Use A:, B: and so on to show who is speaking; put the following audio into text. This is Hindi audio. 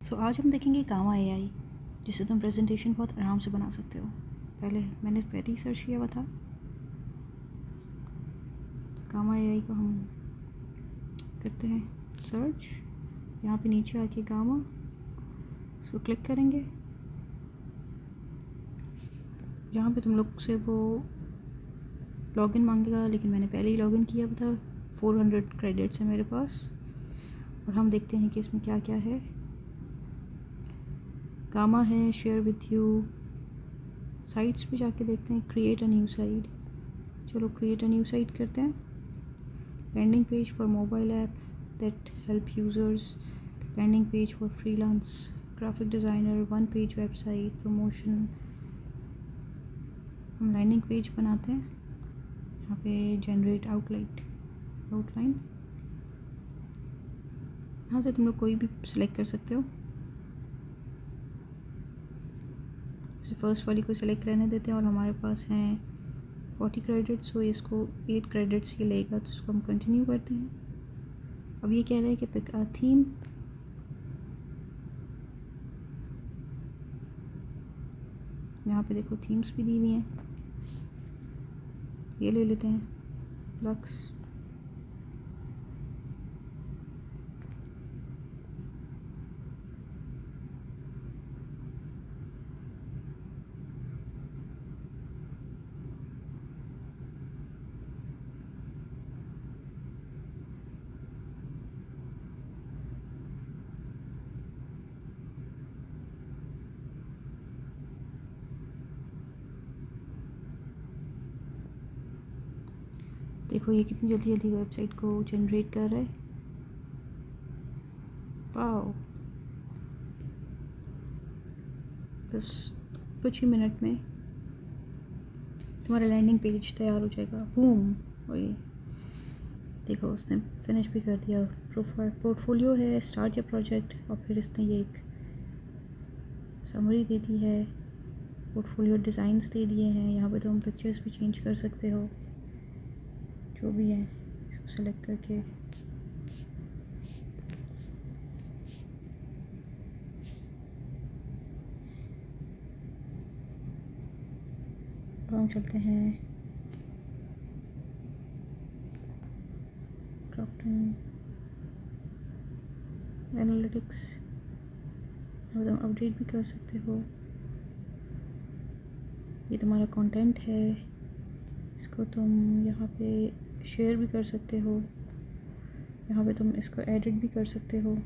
A: आज हम देखेंगे गामा एआई, जिससे तुम प्रेजेंटेशन बहुत आराम से बना सकते हो। मैंने पहले ही सर्च किया हुआ था। गामा एआई को हम करते हैं सर्च। यहाँ पे नीचे आके गामा, इसको क्लिक करेंगे। यहाँ पे तुम लोग से वो लॉगिन मांगेगा, लेकिन मैंने पहले ही लॉगिन किया हुआ था। 400 क्रेडिट्स है मेरे पास। और हम देखते हैं कि इसमें क्या क्या है। गामा है, शेयर विथ यू, साइट्स पे जाके देखते हैं, क्रिएट अ न्यू साइट। चलो क्रिएट अ न्यू साइट करते हैं। Landing page for mobile app that help users, landing page for freelance graphic designer, one page website promotion. हम लैंडिंग पेज बनाते हैं। यहाँ पे जनरेट आउटलाइन, यहाँ से तुम लोग कोई भी सिलेक्ट कर सकते हो। जैसे फर्स्ट वाली को सिलेक्ट रहने देते हैं और हमारे पास हैं 40 क्रेडिट्स, तो इसको 8 क्रेडिट्स ये लेगा, तो इसको हम कंटिन्यू करते हैं। अब ये कह रहा है कि पिक अ थीम। यहाँ पे देखो थीम्स भी दी हुई हैं, ये ले लेते हैं लक्स। देखो ये कितनी जल्दी जल्दी वेबसाइट को जनरेट कर रहा है। वाओ, बस कुछ ही मिनट में तुम्हारा लैंडिंग पेज तैयार हो जाएगा। बूम, और ये देखो उसने फिनिश भी कर दिया। प्रोफाइल पोर्टफोलियो है, स्टार्ट योर प्रोजेक्ट, और फिर इसने ये एक समरी दे दी है, पोर्टफोलियो डिज़ाइंस दे दिए हैं। यहाँ पे तुम पिक्चर्स भी चेंज कर सकते हो, जो भी है इसको सेलेक्ट करके। अब हम चलते हैं क्राफ्टिंग एनालिटिक्स, अब तुम अपडेट भी कर सकते हो। ये तुम्हारा कंटेंट है, इसको तुम यहाँ पे शेयर भी कर सकते हो। यहाँ पे तुम इसको एडिट भी कर सकते हो।